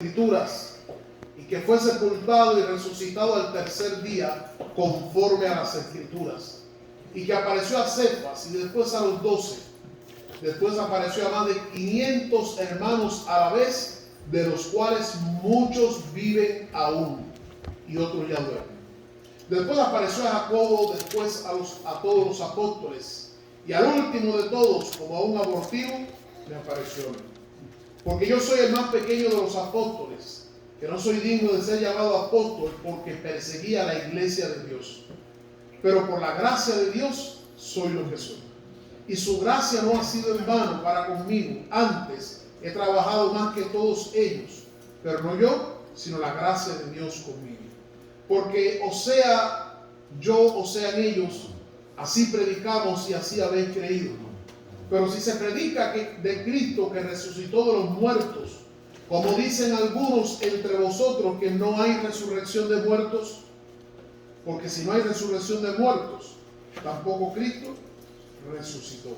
Escrituras, y que fue sepultado y resucitado al tercer día conforme a las Escrituras, y que apareció a Cefas y después a los 12. Después apareció a más de 500 hermanos a la vez, de los cuales muchos viven aún y otros ya duermen. Después apareció a Jacobo, después a todos los apóstoles, y al último de todos, como a un abortivo, me apareció a mí. Porque yo soy el más pequeño de los apóstoles, que no soy digno de ser llamado apóstol, porque perseguía la iglesia de Dios. Pero por la gracia de Dios soy lo que soy. Y su gracia no ha sido en vano para conmigo. Antes he trabajado más que todos ellos, pero no yo, sino la gracia de Dios conmigo. Porque o sea yo o sean ellos, así predicamos y así habéis creído. Pero si se predica de Cristo que resucitó de los muertos, como dicen algunos entre vosotros que no hay resurrección de muertos, porque si no hay resurrección de muertos, tampoco Cristo resucitó.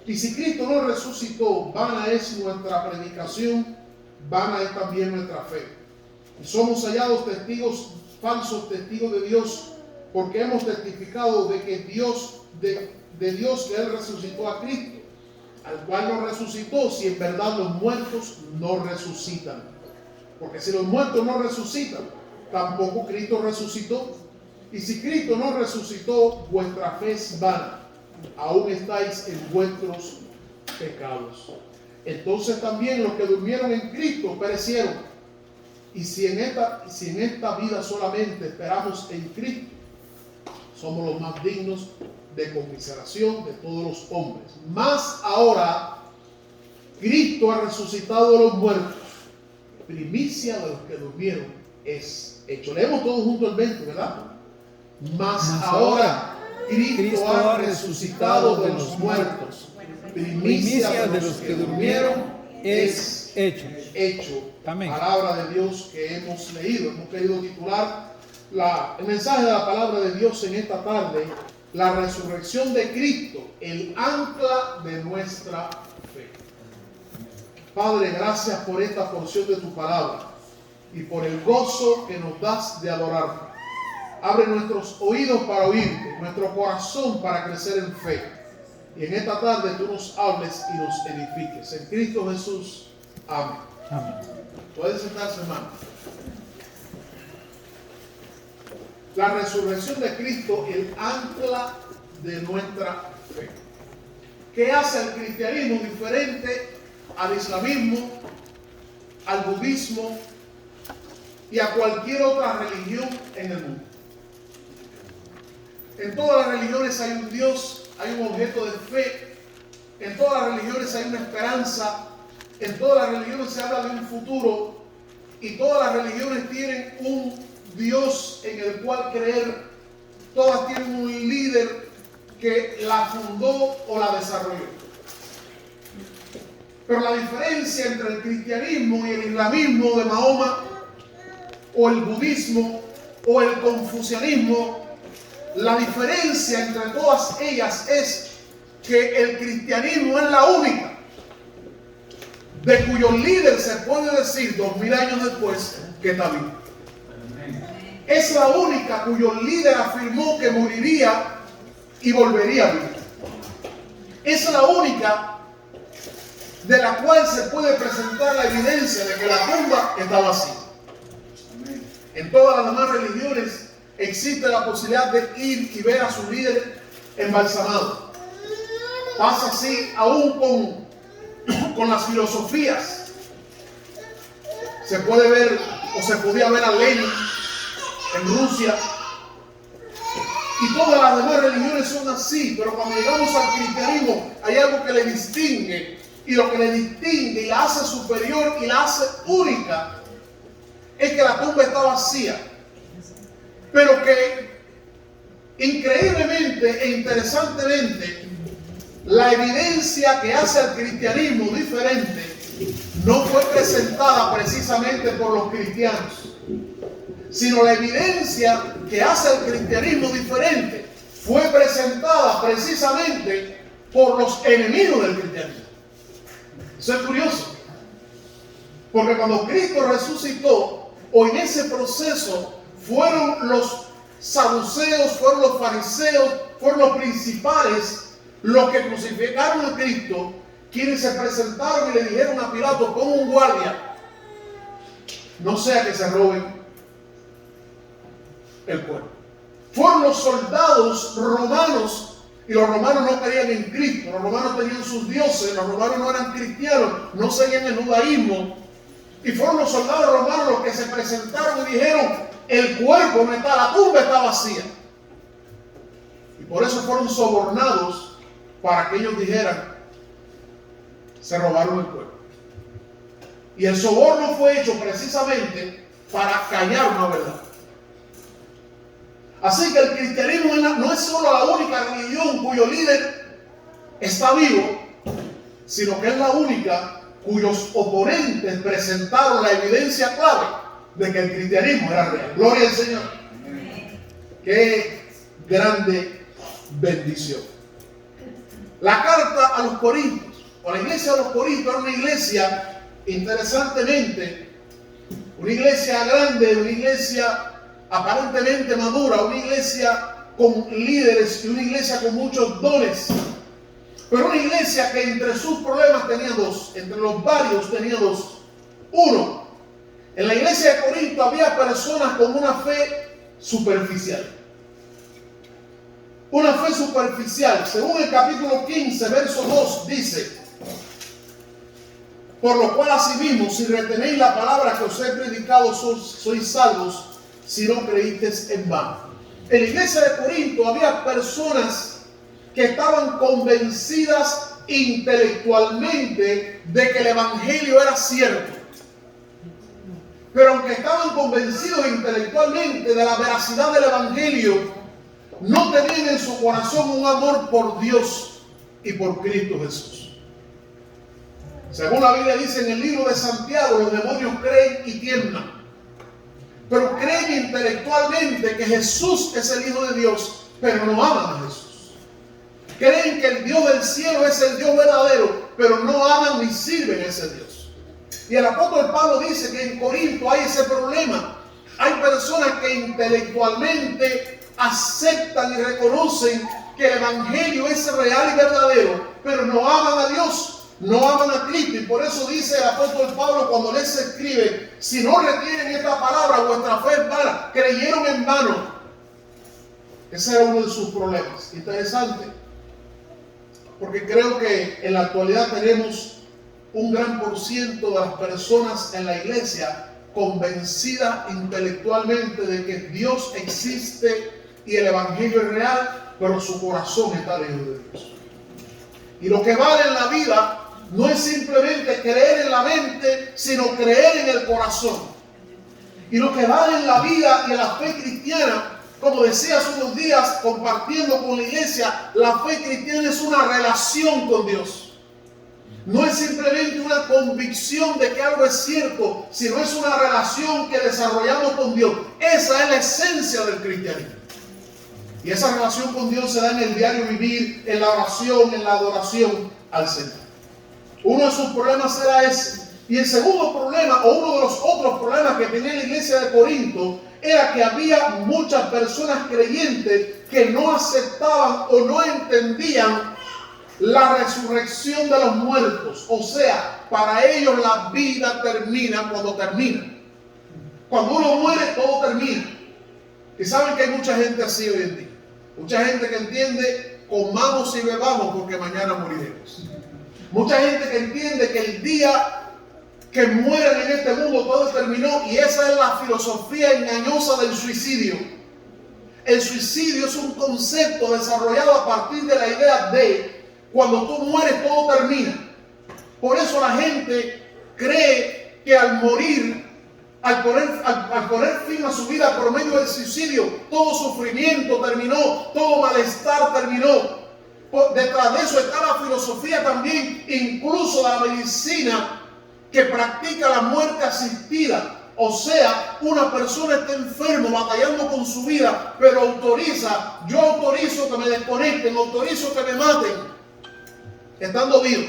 Y si Cristo no resucitó, vana es nuestra predicación, vana es también nuestra fe. Y somos hallados testigos, falsos testigos de Dios, porque hemos testificado de que Dios que Él resucitó a Cristo, al cual no resucitó, si en verdad los muertos no resucitan. Porque si los muertos no resucitan, tampoco Cristo resucitó. Y si Cristo no resucitó, vuestra fe es vana. Aún estáis en vuestros pecados. Entonces también los que durmieron en Cristo perecieron. Y si en esta vida solamente esperamos en Cristo, somos los más dignos de conmiseración de todos los hombres. Mas ahora Cristo ha resucitado de los muertos, primicia de los que durmieron es hecho. Leemos todos juntos el 20, ¿verdad? Mas ahora Cristo ha resucitado de los muertos, primicia de los que durmieron es hecho. Amén. Palabra de Dios que hemos leído. Hemos querido titular el mensaje de la palabra de Dios en esta tarde: la resurrección de Cristo, el ancla de nuestra fe. Padre, gracias por esta porción de tu palabra y por el gozo que nos das de adorarte. Abre nuestros oídos para oírte, nuestro corazón para crecer en fe. Y en esta tarde tú nos hables y nos edifiques. En Cristo Jesús. Amén. Amén. Pueden sentarse, hermano. La resurrección de Cristo, el ancla de nuestra fe. ¿Qué hace el cristianismo diferente al islamismo, al budismo y a cualquier otra religión en el mundo? En todas las religiones hay un Dios, hay un objeto de fe. En todas las religiones hay una esperanza. En todas las religiones se habla de un futuro. Y todas las religiones tienen un Dios en el cual creer. Todas tienen un líder que la fundó o la desarrolló. Pero la diferencia entre el cristianismo y el islamismo de Mahoma, o el budismo, o el confucianismo, la diferencia entre todas ellas es que el cristianismo es la única de cuyo líder se puede decir 2000 años después que está vivo. Es la única cuyo líder afirmó que moriría y volvería a vivir. Es la única de la cual se puede presentar la evidencia de que la tumba está vacía. En todas las demás religiones existe la posibilidad de ir y ver a su líder embalsamado. Pasa así aún con las filosofías. Se puede ver o se podía ver a Lenin en Rusia. Y todas las demás religiones son así, pero cuando llegamos al cristianismo hay algo que le distingue, y lo que le distingue y la hace superior y la hace única es que la tumba está vacía, pero que increíblemente e interesantemente la evidencia que hace al cristianismo diferente no fue presentada precisamente por los cristianos, sino la evidencia que hace al cristianismo diferente fue presentada precisamente por los enemigos del cristianismo. Eso es curioso. Porque cuando Cristo resucitó, o en ese proceso, fueron los saduceos, fueron los fariseos, fueron los principales los que crucificaron a Cristo, quienes se presentaron y le dijeron a Pilato: pon un guardia, no sea que se roben el cuerpo. Fueron los soldados romanos, y los romanos no creían en Cristo, los romanos tenían sus dioses, los romanos no eran cristianos, no seguían el judaísmo, y fueron los soldados romanos los que se presentaron y dijeron: el cuerpo no está, la tumba está vacía. Y por eso fueron sobornados para que ellos dijeran: se robaron el cuerpo. Y el soborno fue hecho precisamente para callar una verdad. Así que el cristianismo no es solo la única religión cuyo líder está vivo, sino que es la única cuyos oponentes presentaron la evidencia clave de que el cristianismo era real. Gloria al Señor. Qué grande bendición. La carta a los Corintios, o la iglesia de los Corintios, era una iglesia, interesantemente, una iglesia grande, una iglesia aparentemente madura, una iglesia con líderes y una iglesia con muchos dones. Pero una iglesia que entre sus problemas tenía dos, entre los varios tenía dos. Uno, en la iglesia de Corinto había personas con una fe superficial. Una fe superficial. Según el capítulo 15, verso 2, dice: por lo cual asimismo, si retenéis la palabra que os he predicado, sois salvos, si no creísteis en vano. En la iglesia de Corinto había personas que estaban convencidas intelectualmente de que el evangelio era cierto. Pero aunque estaban convencidos intelectualmente de la veracidad del evangelio, no tenían en su corazón un amor por Dios y por Cristo Jesús. Según la Biblia dice en el libro de Santiago, los demonios creen y tiemblan. Pero creen intelectualmente que Jesús es el Hijo de Dios, pero no aman a Jesús. Creen que el Dios del cielo es el Dios verdadero, pero no aman ni sirven a ese Dios. Y el apóstol Pablo dice que en Corinto hay ese problema. Hay personas que intelectualmente aceptan y reconocen que el evangelio es real y verdadero, pero no aman a Dios. No aman a Cristo, y por eso dice el apóstol Pablo cuando les escribe: si no retienen esta palabra, vuestra fe es vana, creyeron en vano. Ese era uno de sus problemas. Interesante, porque creo que en la actualidad tenemos un gran por ciento de las personas en la iglesia convencidas intelectualmente de que Dios existe y el evangelio es real, pero su corazón está lejos de Dios. Y lo que vale en la vida no es simplemente creer en la mente, sino creer en el corazón. Y lo que vale en la vida y en la fe cristiana, como decía hace unos días compartiendo con la iglesia, la fe cristiana es una relación con Dios. No es simplemente una convicción de que algo es cierto, sino es una relación que desarrollamos con Dios. Esa es la esencia del cristianismo. Y esa relación con Dios se da en el diario vivir, en la oración, en la adoración al Señor. Uno de sus problemas era ese. Y el segundo problema, o uno de los otros problemas que tenía la iglesia de Corinto, era que había muchas personas creyentes que no aceptaban o no entendían la resurrección de los muertos. O sea, para ellos la vida termina cuando termina. Cuando uno muere, todo termina. Y saben que hay mucha gente así hoy en día. Mucha gente que entiende: comamos y bebamos porque mañana moriremos. Mucha gente que entiende que el día que mueren en este mundo todo terminó, y esa es la filosofía engañosa del suicidio. El suicidio es un concepto desarrollado a partir de la idea de cuando tú mueres todo termina. Por eso la gente cree que al morir, al poner fin a su vida por medio del suicidio, todo sufrimiento terminó, todo malestar terminó. Detrás de eso está la filosofía también, incluso la medicina, que practica la muerte asistida. O sea, una persona está enfermo, batallando con su vida, pero yo autorizo que me desconecten, autorizo que me maten, estando vivo.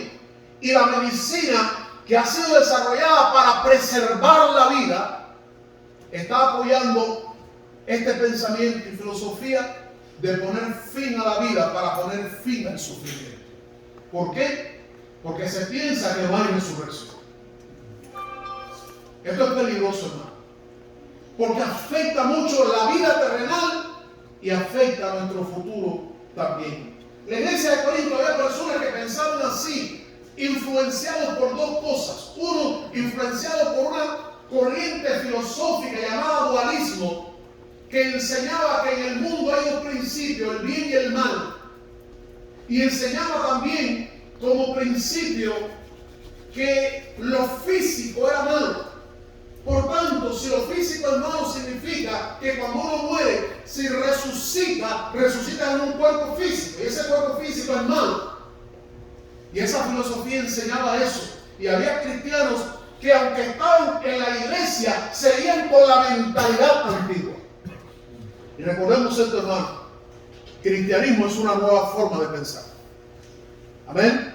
Y la medicina que ha sido desarrollada para preservar la vida, está apoyando este pensamiento y filosofía de poner fin a la vida para poner fin al sufrimiento. ¿Por qué? Porque se piensa que no hay resurrección. Esto es peligroso, hermano, porque afecta mucho la vida terrenal y afecta a nuestro futuro también. La iglesia de Corinto había personas que pensaban así, influenciados por dos cosas. Uno, influenciado por una corriente filosófica llamada dualismo, que enseñaba que en el mundo hay dos principios, el bien y el mal. Y enseñaba también como principio que lo físico era malo. Por tanto, si lo físico es malo, significa que cuando uno muere, si resucita en un cuerpo físico, y ese cuerpo físico es malo. Y esa filosofía enseñaba eso. Y había cristianos que, aunque estaban en la iglesia, seguían con la mentalidad antigua. Y recordemos esto, hermano: cristianismo es una nueva forma de pensar. Amén.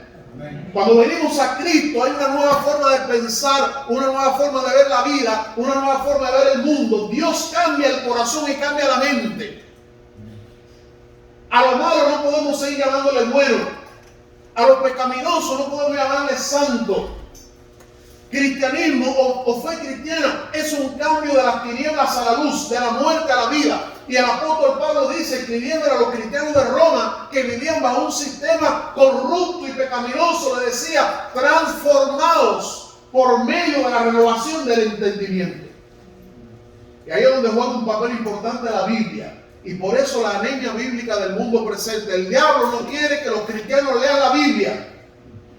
Cuando venimos a Cristo hay una nueva forma de pensar, una nueva forma de ver la vida, una nueva forma de ver el mundo. Dios cambia el corazón y cambia la mente. A lo malo no podemos seguir llamándole bueno. A lo pecaminoso no podemos llamarle santo. Cristianismo o fe cristiana es un cambio de las tinieblas a la luz, de la muerte a la vida. Y el apóstol Pablo dice, escribiendo a los cristianos de Roma que vivían bajo un sistema corrupto y pecaminoso, le decía: transformados por medio de la renovación del entendimiento. Y ahí es donde juega un papel importante la Biblia. Y por eso la anemia bíblica del mundo presente. El diablo no quiere que los cristianos lean la Biblia,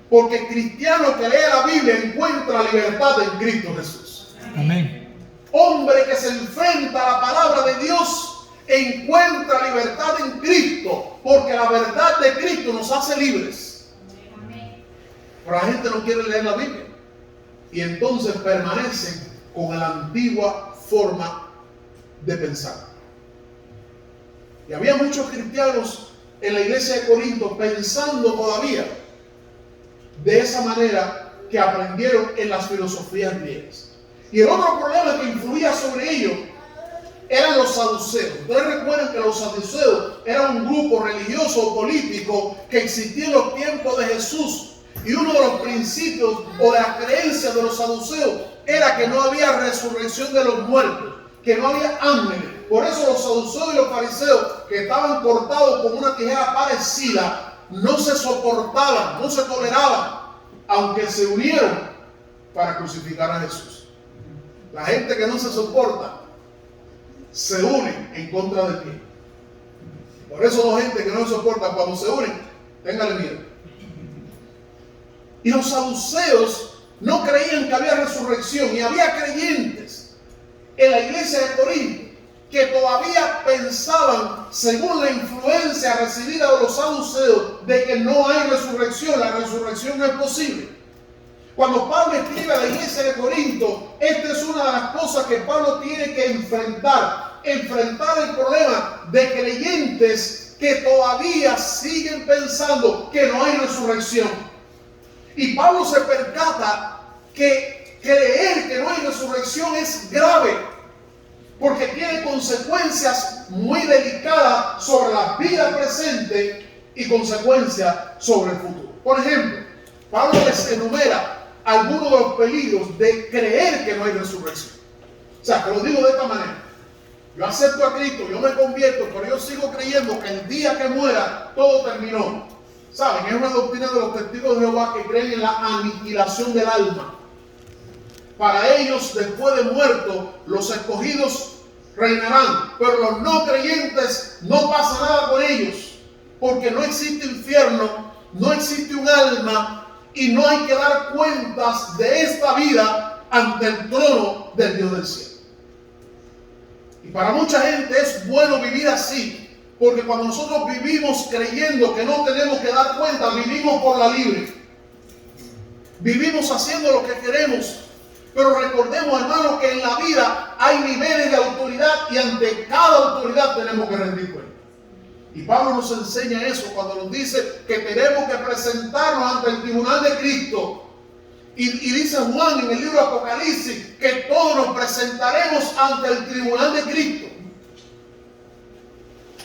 porque el cristiano que lee la Biblia encuentra libertad en Cristo Jesús. Amén. Hombre que se enfrenta a la palabra de Dios encuentra libertad en Cristo, porque la verdad de Cristo nos hace libres. Pero la gente no quiere leer la Biblia y entonces permanecen con la antigua forma de pensar. Y había muchos cristianos en la iglesia de Corinto pensando todavía de esa manera que aprendieron en las filosofías griegas. Y el otro problema que influía sobre ellos eran los saduceos. Ustedes recuerdan que los saduceos eran un grupo religioso o político que existía en los tiempos de Jesús. Y uno de los principios o de las creencias de los saduceos era que no había resurrección de los muertos, que no había ángeles. Por eso los saduceos y los fariseos, que estaban cortados con una tijera parecida, no se soportaban, no se toleraban, aunque se unieron para crucificar a Jesús. La gente que no se soporta se unen en contra de ti. Por eso la gente que no se soporta, cuando se unen, téngale miedo. Y los saduceos no creían que había resurrección, y había creyentes en la iglesia de Corinto que todavía pensaban, según la influencia recibida de los saduceos, de que no hay resurrección, la resurrección no es posible. Cuando Pablo escribe a la iglesia de Corinto, esta es una de las cosas que Pablo tiene que enfrentar el problema de creyentes que todavía siguen pensando que no hay resurrección. Y Pablo se percata que creer que no hay resurrección es grave, porque tiene consecuencias muy delicadas sobre la vida presente y consecuencias sobre el futuro. Por ejemplo, Pablo les enumera algunos de los peligros de creer que no hay resurrección. O sea, que lo digo de esta manera: yo acepto a Cristo, yo me convierto, pero yo sigo creyendo que el día que muera todo terminó. ¿Saben? Es una doctrina de los testigos de Jehová que creen en la aniquilación del alma. Para ellos, después de muerto, los escogidos reinarán, pero los no creyentes no pasa nada con ellos, porque no existe infierno, no existe un alma, y no hay que dar cuentas de esta vida ante el trono del Dios del cielo. Y para mucha gente es bueno vivir así, porque cuando nosotros vivimos creyendo que no tenemos que dar cuenta, vivimos por la libre. Vivimos haciendo lo que queremos. Pero recordemos, hermanos, que en la vida hay niveles de autoridad y ante cada autoridad tenemos que rendir cuenta. Y Pablo nos enseña eso cuando nos dice que tenemos que presentarnos ante el tribunal de Cristo Y dice Juan en el libro de Apocalipsis que todos nos presentaremos ante el tribunal de Cristo.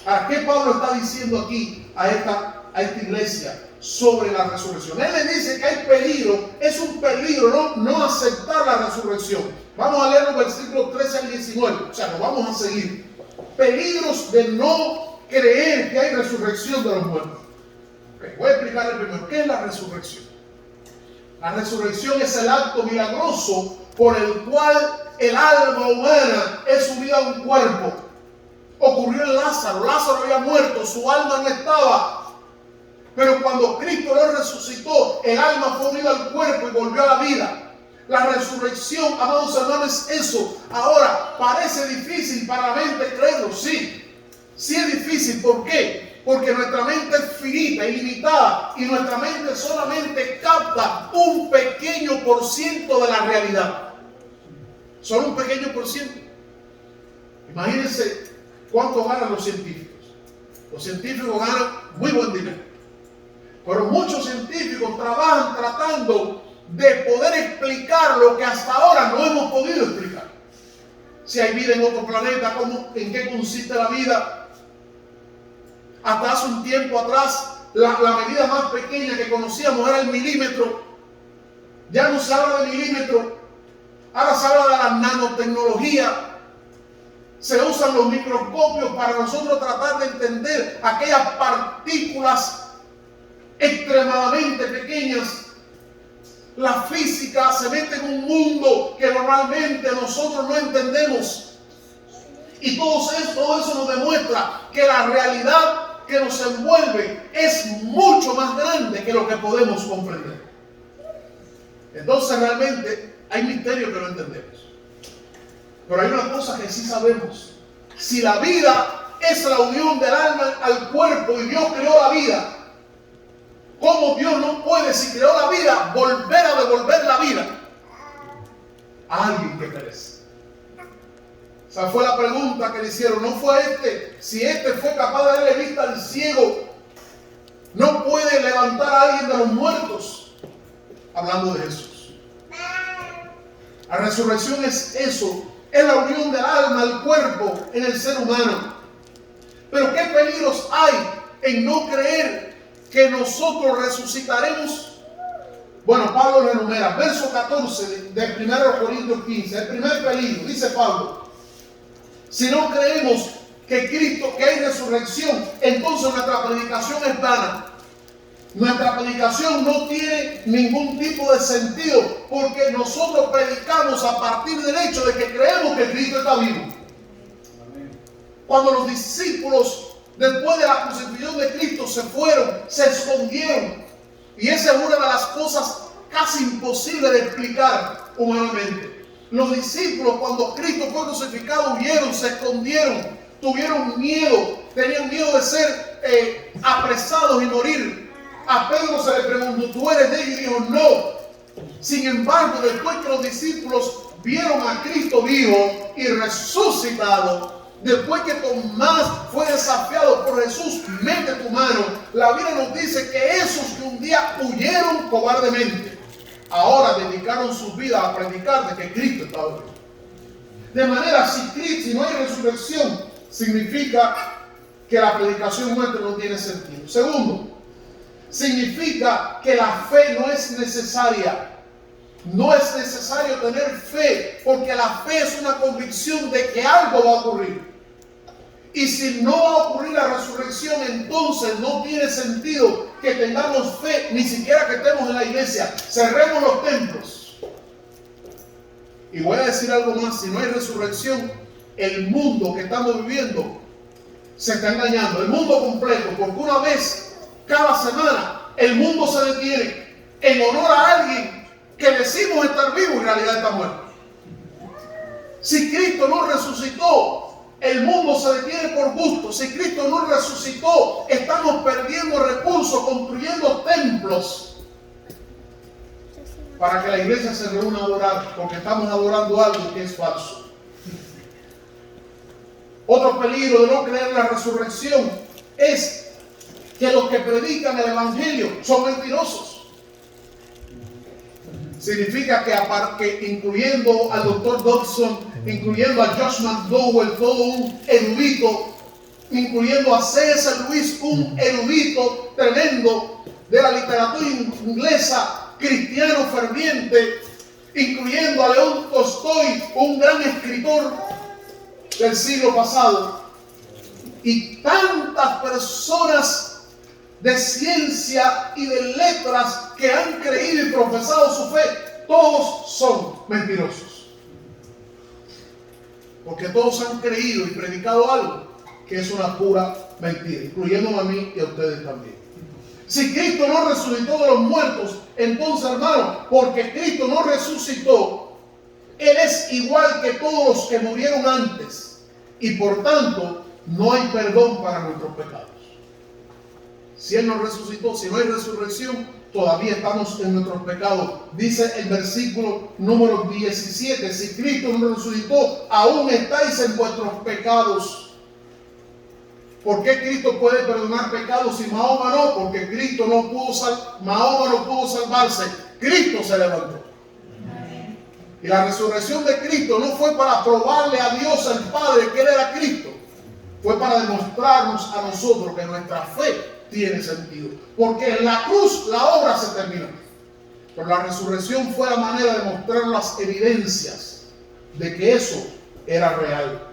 ¿A qué Pablo está diciendo aquí a esta iglesia sobre la resurrección? Él le dice que hay peligro, es un peligro no aceptar la resurrección. Vamos a leer los versículos 13 al 19, o sea, nos vamos a seguir. Peligros de no creer que hay resurrección de los muertos. Okay, voy a explicarle primero, ¿qué es la resurrección? La resurrección es el acto milagroso por el cual el alma humana es subida a un cuerpo. Ocurrió en Lázaro. Lázaro había muerto, su alma no estaba. Pero cuando Cristo lo resucitó, el alma fue unida al cuerpo y volvió a la vida. La resurrección, amados hermanos, es eso. Ahora, parece difícil para la mente creerlo. Sí, sí es difícil. ¿Por qué? Porque nuestra mente es finita, ilimitada, y nuestra mente solamente capta un pequeño por ciento de la realidad. Solo un pequeño por ciento. Imagínense cuánto ganan los científicos. Los científicos ganan muy buen dinero. Pero muchos científicos trabajan tratando de poder explicar lo que hasta ahora no hemos podido explicar. Si hay vida en otro planeta, en qué consiste la vida. Hasta hace un tiempo atrás, la medida más pequeña que conocíamos era el milímetro. Ya no se habla de milímetro. Ahora se habla de la nanotecnología. Se usan los microscopios para nosotros tratar de entender aquellas partículas extremadamente pequeñas. La física se mete en un mundo que normalmente nosotros no entendemos. Y todo eso nos demuestra que la realidad que nos envuelve es mucho más grande que lo que podemos comprender. Entonces realmente hay misterios que no entendemos. Pero hay una cosa que sí sabemos. Si la vida es la unión del alma al cuerpo y Dios creó la vida, ¿cómo Dios no puede, si creó la vida, volver a devolver la vida a alguien que perece? Esa fue la pregunta que le hicieron. No fue si fue capaz de darle vista al ciego, no puede levantar a alguien de los muertos. Hablando de Jesús. La resurrección es eso, es la unión del alma al cuerpo en el ser humano. Pero ¿qué peligros hay en no creer que nosotros resucitaremos? Bueno, Pablo lo enumera. Verso 14 de 1 Corintios 15. El primer peligro, dice Pablo: si no creemos que hay resurrección, entonces nuestra predicación es vana. Nuestra predicación no tiene ningún tipo de sentido, porque nosotros predicamos a partir del hecho de que creemos que Cristo está vivo. Cuando los discípulos, después de la crucifixión de Cristo, se fueron, se escondieron. Y esa es una de las cosas casi imposibles de explicar humanamente. Los discípulos, cuando Cristo fue crucificado, huyeron, se escondieron, tuvieron miedo, tenían miedo de ser apresados y morir. A Pedro se le preguntó: ¿tú eres de ellos? Y dijo: no. Sin embargo, después que los discípulos vieron a Cristo vivo y resucitado, después que Tomás fue desafiado por Jesús, mete tu mano, la Biblia nos dice que esos que un día huyeron cobardemente, ahora dedicaron sus vidas a predicar de que Cristo estaba vivo. De manera, si no hay resurrección, significa que la predicación nuestra no tiene sentido. Segundo, significa que la fe no es necesaria. No es necesario tener fe, porque la fe es una convicción de que algo va a ocurrir. Y si no va a ocurrir la resurrección, entonces no tiene sentido que tengamos fe, ni siquiera que estemos en la iglesia. Cerremos los templos. Y voy a decir algo más: si no hay resurrección, el mundo que estamos viviendo se está engañando. El mundo completo, porque una vez cada semana el mundo se detiene en honor a alguien que decimos estar vivo y en realidad está muerto. Si Cristo no resucitó, el mundo se detiene por gusto. Si Cristo no resucitó, estamos perdiendo recursos, construyendo templos para que la iglesia se reúna a adorar, porque estamos adorando algo que es falso. Otro peligro de no creer en la resurrección es que los que predican el evangelio son mentirosos. Significa que incluyendo al Dr. Dodson, incluyendo a Josh McDowell, todo un erudito, incluyendo a C.S. Lewis, un erudito tremendo de la literatura inglesa, cristiano ferviente, incluyendo a León Tolstoy, un gran escritor del siglo pasado, y tantas personas de ciencia y de letras que han creído y profesado su fe, todos son mentirosos. Porque todos han creído y predicado algo que es una pura mentira, incluyéndome a mí y a ustedes también. Si Cristo no resucitó de los muertos, entonces, hermano, porque Cristo no resucitó, Él es igual que todos los que murieron antes. Y por tanto, no hay perdón para nuestros pecados. Si Él no resucitó, si no hay resurrección, todavía estamos en nuestros pecados. Dice el versículo número 17, si Cristo no resucitó, aún estáis en vuestros pecados. ¿Por qué Cristo puede perdonar pecados y Mahoma no? Porque Cristo no pudo Mahoma no pudo salvarse. Cristo se levantó. Y la resurrección de Cristo no fue para probarle a Dios el Padre que Él era Cristo. Fue para demostrarnos a nosotros que nuestra fe tiene sentido. Porque en la cruz la obra se terminó. Pero la resurrección fue la manera de mostrar las evidencias de que eso era real.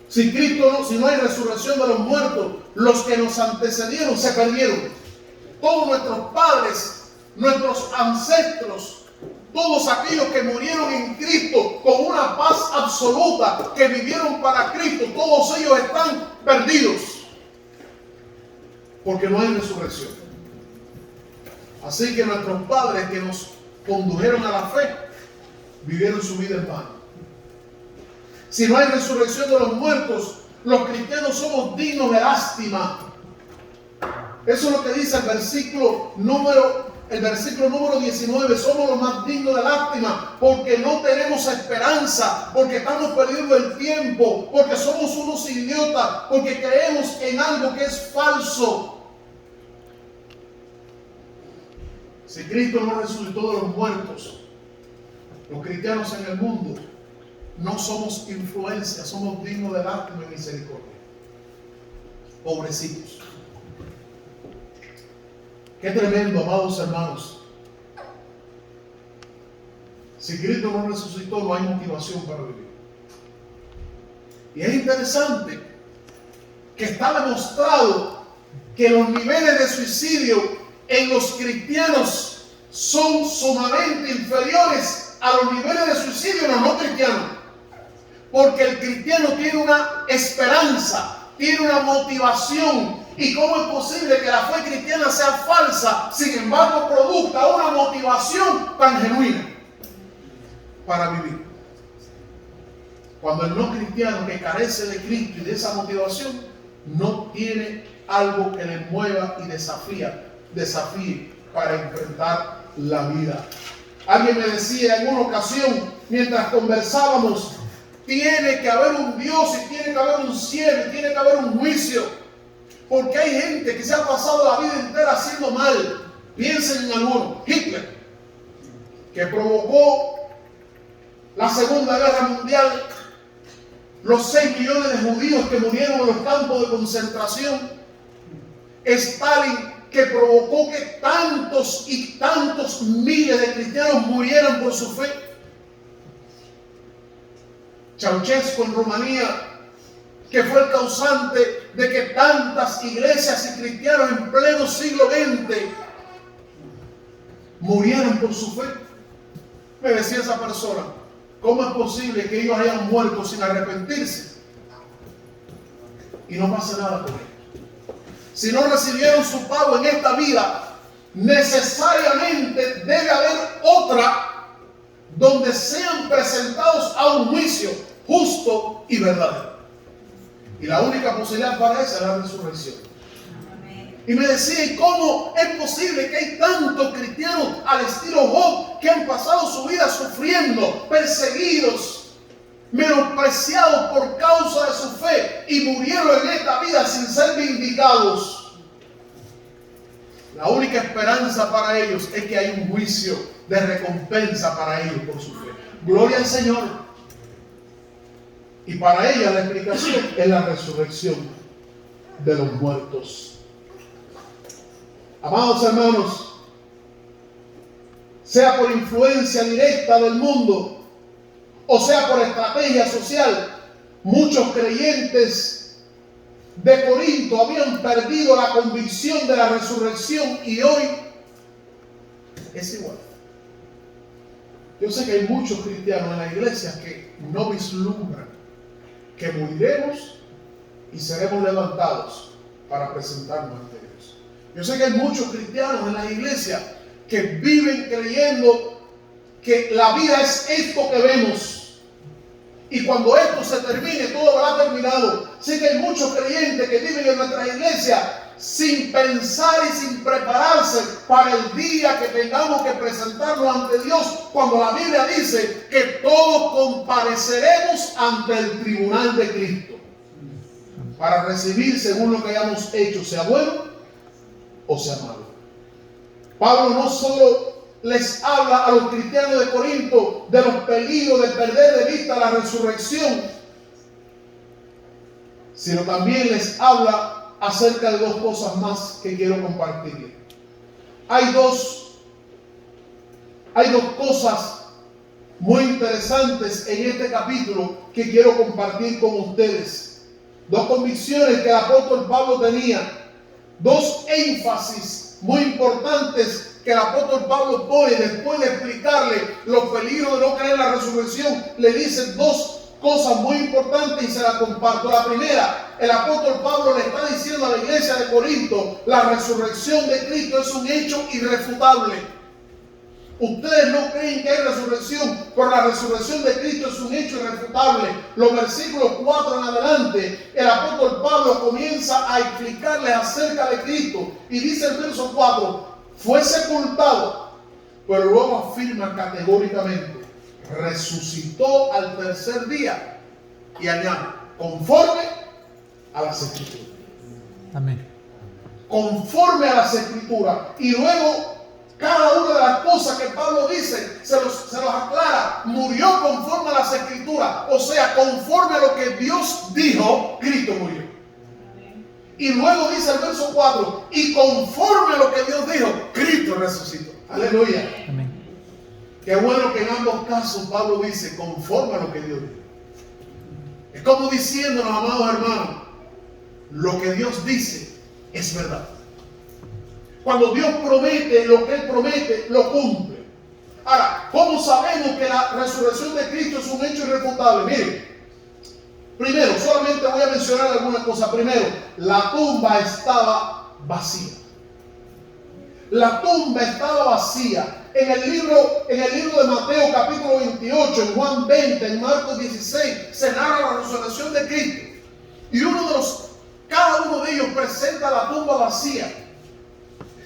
Si Cristo no, si no hay resurrección de los muertos, los que nos antecedieron se perdieron. Todos nuestros padres, nuestros ancestros, todos aquellos que murieron en Cristo con una paz absoluta, que vivieron para Cristo, todos ellos están perdidos. Porque no hay resurrección. Así que nuestros padres que nos condujeron a la fe, vivieron su vida en vano. Si no hay resurrección de los muertos, los cristianos somos dignos de lástima. Eso es lo que dice el versículo número 19. Somos los más dignos de lástima porque no tenemos esperanza, porque estamos perdiendo el tiempo, porque somos unos idiotas, porque creemos en algo que es falso. Si Cristo no resucitó de los muertos, los cristianos en el mundo no somos influencia, somos dignos de lástima y misericordia. Pobrecitos. Qué tremendo, amados hermanos. Si Cristo no resucitó, no hay motivación para vivir. Y es interesante que está demostrado que los niveles de suicidio en los cristianos son sumamente inferiores a los niveles de suicidio en los no cristianos. Porque el cristiano tiene una esperanza, tiene una motivación. ¿Y cómo es posible que la fe cristiana sea falsa, sin embargo produzca una motivación tan genuina para vivir? Cuando el no cristiano que carece de Cristo y de esa motivación no tiene algo que le mueva y desafíe para enfrentar la vida. Alguien me decía en una ocasión, mientras conversábamos, tiene que haber un Dios y tiene que haber un cielo y tiene que haber un juicio. Porque hay gente que se ha pasado la vida entera haciendo mal. Piensen en alguno. Hitler, que provocó la Segunda Guerra Mundial, los 6 millones de judíos que murieron en los campos de concentración. Stalin, que provocó que tantos y tantos miles de cristianos murieran por su fe. Ceausescu en Rumanía, que fue el causante de que tantas iglesias y cristianos en pleno siglo XX murieran por su fe. Me decía esa persona, ¿cómo es posible que ellos hayan muerto sin arrepentirse y no pase nada con ellos? Si no recibieron su pago en esta vida, necesariamente debe haber otra donde sean presentados a un juicio justo y verdadero. Y la única posibilidad para eso es la resurrección. Y me decía, ¿y cómo es posible que hay tantos cristianos al estilo Job que han pasado su vida sufriendo, perseguidos, menospreciados por causa de su fe y murieron en esta vida sin ser vindicados? La única esperanza para ellos es que hay un juicio de recompensa para ellos por su fe. Gloria al Señor. Y para ella la explicación es la resurrección de los muertos. Amados hermanos, sea por influencia directa del mundo o sea por estrategia social, muchos creyentes de Corinto habían perdido la convicción de la resurrección y hoy es igual. Yo sé que hay muchos cristianos en la iglesia que no vislumbran que moriremos y seremos levantados para presentarnos ante Dios. Yo sé que hay muchos cristianos en la iglesia que viven creyendo que la vida es esto que vemos. Y cuando esto se termine, todo habrá terminado. Sé que hay muchos creyentes que viven en nuestra iglesia sin pensar y sin prepararse para el día que tengamos que presentarnos ante Dios, cuando la Biblia dice que todos compareceremos ante el tribunal de Cristo para recibir según lo que hayamos hecho, sea bueno o sea malo. Pablo no solo les habla a los cristianos de Corinto de los peligros de perder de vista la resurrección, sino también les habla acerca de dos cosas más que quiero compartir. Hay dos cosas muy interesantes en este capítulo que quiero compartir con ustedes. Dos convicciones que el apóstol Pablo tenía, dos énfasis muy importantes que el apóstol Pablo pone después de explicarle los peligros de no creer en la resurrección. Le dice dos cosas muy importantes y se las comparto. La primera, el apóstol Pablo le está diciendo a la iglesia de Corinto: la resurrección de Cristo es un hecho irrefutable. Ustedes no creen que hay resurrección, pero la resurrección de Cristo es un hecho irrefutable. Los versículos 4 en adelante, el apóstol Pablo comienza a explicarles acerca de Cristo. Y dice el verso 4, fue sepultado, pero luego afirma categóricamente, resucitó al tercer día. Y añade, conforme a las Escrituras. Amén. Conforme a las Escrituras. Y luego cada una de las cosas que Pablo dice se los aclara. Murió conforme a las Escrituras. O sea, conforme a lo que Dios dijo, Cristo murió. Y luego dice el verso 4, y conforme a lo que Dios dijo, Cristo resucitó. Aleluya. Amén. Qué bueno que en ambos casos Pablo dice conforme a lo que Dios dijo. Es como diciéndonos, amados hermanos, lo que Dios dice es verdad. Cuando Dios promete, lo que Él promete, lo cumple. Ahora, ¿cómo sabemos que la resurrección de Cristo es un hecho irrefutable? Miren, primero, solamente voy a mencionar algunas cosas. Primero, la tumba estaba vacía. La tumba estaba vacía. En el libro de Mateo capítulo 28, en Juan 20, en Marcos 16, se narra la resurrección de Cristo. Y cada uno de ellos presenta la tumba vacía.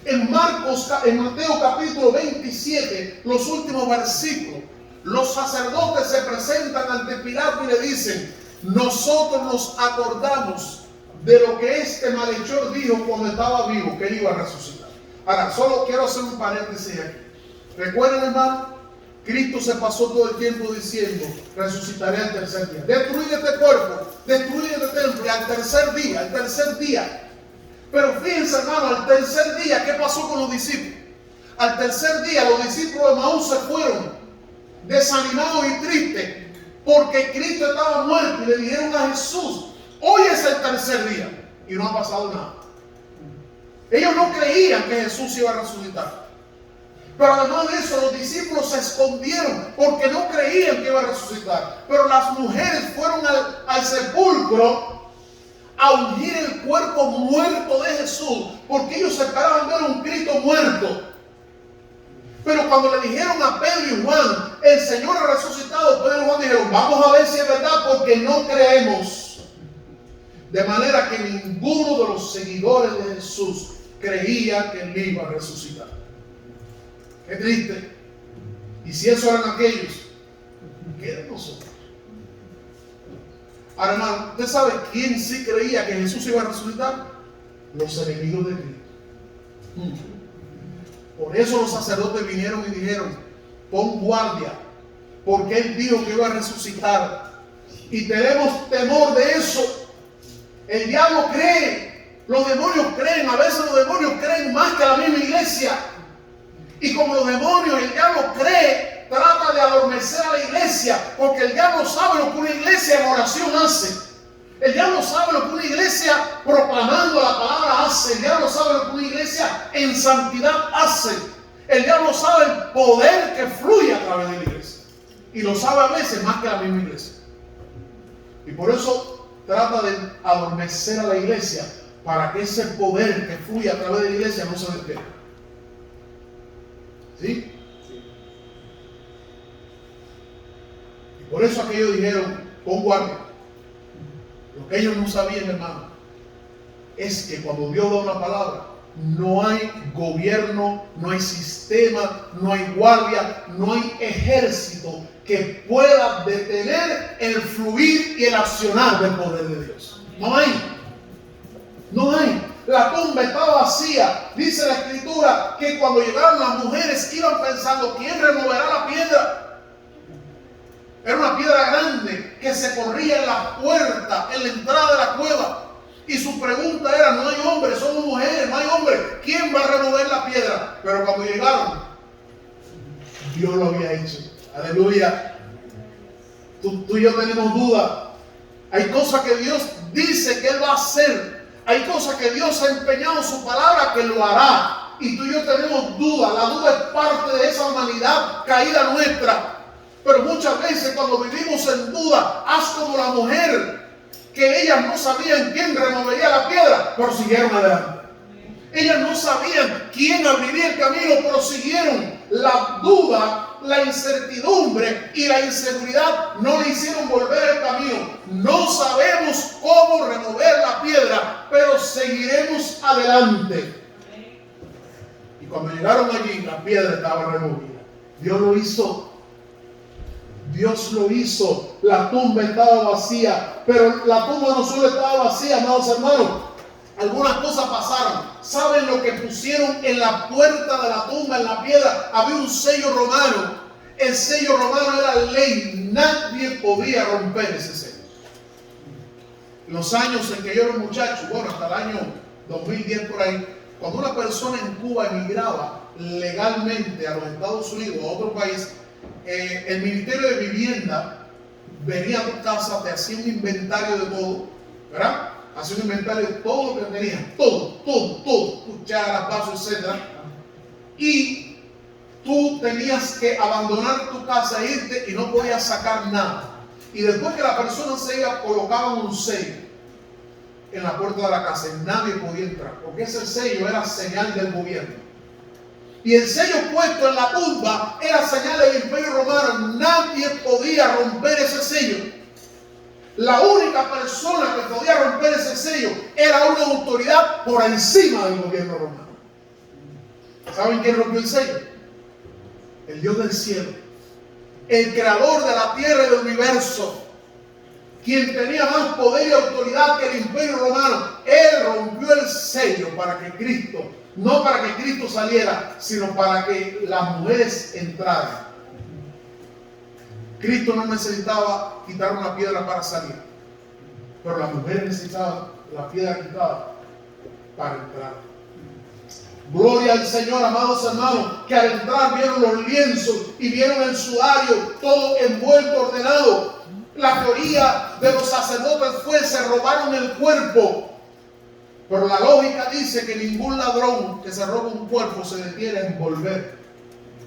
En Mateo capítulo 27, los últimos versículos, los sacerdotes se presentan ante Pilato y le dicen: nosotros nos acordamos de lo que este malhechor dijo cuando estaba vivo, que él iba a resucitar. Ahora, solo quiero hacer un paréntesis aquí. Recuerden, hermano, Cristo se pasó todo el tiempo diciendo: resucitaré al tercer día. Destruir este cuerpo, destruir este templo, y al tercer día. Pero fíjense, hermano, al tercer día, ¿qué pasó con los discípulos? Al tercer día, los discípulos de Maús se fueron desanimados y tristes porque Cristo estaba muerto, y le dijeron a Jesús: hoy es el tercer día, y no ha pasado nada. Ellos no creían que Jesús iba a resucitar. Pero además de eso, los discípulos se escondieron porque no creían que iba a resucitar. Pero las mujeres fueron al sepulcro a ungir el cuerpo muerto de Jesús, porque ellos esperaban ver un Cristo muerto. Pero cuando le dijeron a Pedro y Juan: el Señor ha resucitado, Pedro y Juan dijeron: vamos a ver si es verdad, porque no creemos. De manera que ninguno de los seguidores de Jesús creía que él iba a resucitar. Qué triste. Y si eso eran aquellos, ¿qué de nosotros? Ahora, hermano, ¿usted sabe quién sí creía que Jesús iba a resucitar? Los enemigos de Cristo. Por eso los sacerdotes vinieron y dijeron: pon guardia, porque Él dijo que iba a resucitar. Y tenemos temor de eso. El diablo cree, los demonios creen, a veces los demonios creen más que la misma iglesia. Y como los demonios, el diablo cree, trata de adormecer a la iglesia, porque el diablo sabe lo que una iglesia en oración hace. El diablo sabe lo que una iglesia proclamando la palabra hace. El diablo sabe lo que una iglesia en santidad hace. El diablo sabe el poder que fluye a través de la iglesia. Y lo sabe a veces más que la misma iglesia. Y por eso trata de adormecer a la iglesia, para que ese poder que fluye a través de la iglesia no se despierta. ¿Sí? Y por eso aquellos dijeron: pon guardia. Lo que ellos no sabían, hermano, es que cuando Dios da una palabra, no hay gobierno, no hay sistema, no hay guardia, no hay ejército que pueda detener el fluir y el accionar del poder de Dios. No hay. No hay. La tumba estaba vacía. Dice la escritura que cuando llegaron las mujeres iban pensando: ¿quién removerá la piedra? Era una piedra grande que se corría en la puerta, en la entrada de la cueva. Y su pregunta era: no hay hombres, somos mujeres, no hay hombres. ¿Quién va a remover la piedra? Pero cuando llegaron, Dios lo había hecho. Aleluya. Tú y yo tenemos duda. Hay cosas que Dios dice que Él va a hacer. Hay cosas que Dios ha empeñado en su palabra que lo hará. Y tú y yo tenemos duda. La duda es parte de esa humanidad caída nuestra. Pero muchas veces cuando vivimos en duda, haz como la mujer, que ellas no sabían quién removería la piedra, pero siguieron adelante. Ellas no sabían quién abriría el camino, pero siguieron. La duda, la incertidumbre y la inseguridad no le hicieron volver el camino. No sabemos cómo remover la piedra, pero seguiremos adelante. Y cuando llegaron allí, la piedra estaba removida. Dios lo hizo. Dios lo hizo. La tumba estaba vacía. Pero la tumba no solo estaba vacía, amados hermanos. Algunas cosas pasaron. ¿Saben lo que pusieron en la puerta de la tumba, en la piedra? Había un sello romano. El sello romano era ley. Nadie podía romper ese sello. En los años en que yo era un muchacho, bueno, hasta el año 2010 por ahí, cuando una persona en Cuba emigraba legalmente a los Estados Unidos o a otro país, el Ministerio de Vivienda venía a tu casa, te hacía un inventario de todo, ¿verdad? Hacía un inventario de todo lo que tenías, todo, cucharas, vasos, etc. Y tú tenías que abandonar tu casa e irte y no podías sacar nada. Y después que la persona se iba, colocaban un sello en la puerta de la casa y nadie podía entrar, porque ese sello era señal del gobierno. Y el sello puesto en la tumba era señal del Imperio Romano. Nadie podía romper ese sello. La única persona que podía romper ese sello era una autoridad por encima del gobierno romano. ¿Saben quién rompió el sello? El Dios del cielo, el creador de la tierra y del universo, quien tenía más poder y autoridad que el Imperio Romano. Él rompió el sello para que Cristo, no para que Cristo saliera, sino para que las mujeres entraran. Cristo no necesitaba quitar una piedra para salir, pero las mujeres necesitaban la piedra quitada para entrar. Gloria al Señor, amados hermanos, que al entrar vieron los lienzos y vieron el sudario, todo envuelto, ordenado. La teoría de los sacerdotes fue: se robaron el cuerpo. Pero la lógica dice que ningún ladrón que se roba un cuerpo se detiene a envolver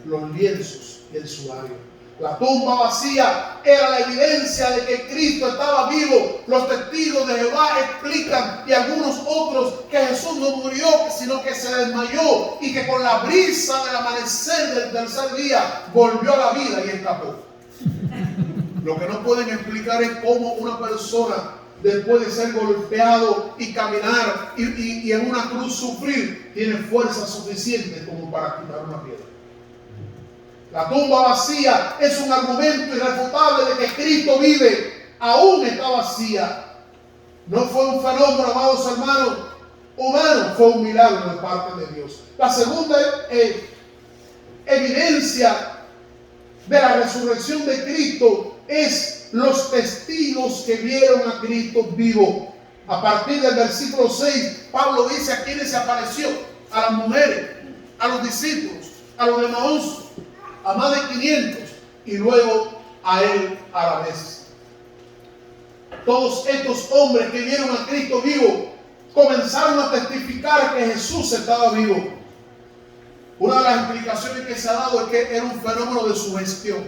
los lienzos y el sudario. La tumba vacía era la evidencia de que Cristo estaba vivo. Los testigos de Jehová explican, y algunos otros, que Jesús no murió, sino que se desmayó y que con la brisa del amanecer del tercer día volvió a la vida y escapó. Lo que no pueden explicar es cómo una persona, después de ser golpeado y caminar y en una cruz sufrir, tiene fuerza suficiente como para quitar una piedra. La tumba vacía es un argumento irrefutable de que Cristo vive. Aún está vacía. No fue un fenómeno, amados hermanos, humano, fue un milagro de parte de Dios. La segunda evidencia de la resurrección de Cristo es los testigos que vieron a Cristo vivo. A partir del versículo 6, Pablo dice a quienes se apareció: a las mujeres, a los discípulos, a los de Emaús, a más de 500, y luego a él a la vez. Todos estos hombres que vieron a Cristo vivo comenzaron a testificar que Jesús estaba vivo. Una de las explicaciones que se ha dado es que era un fenómeno de sugestión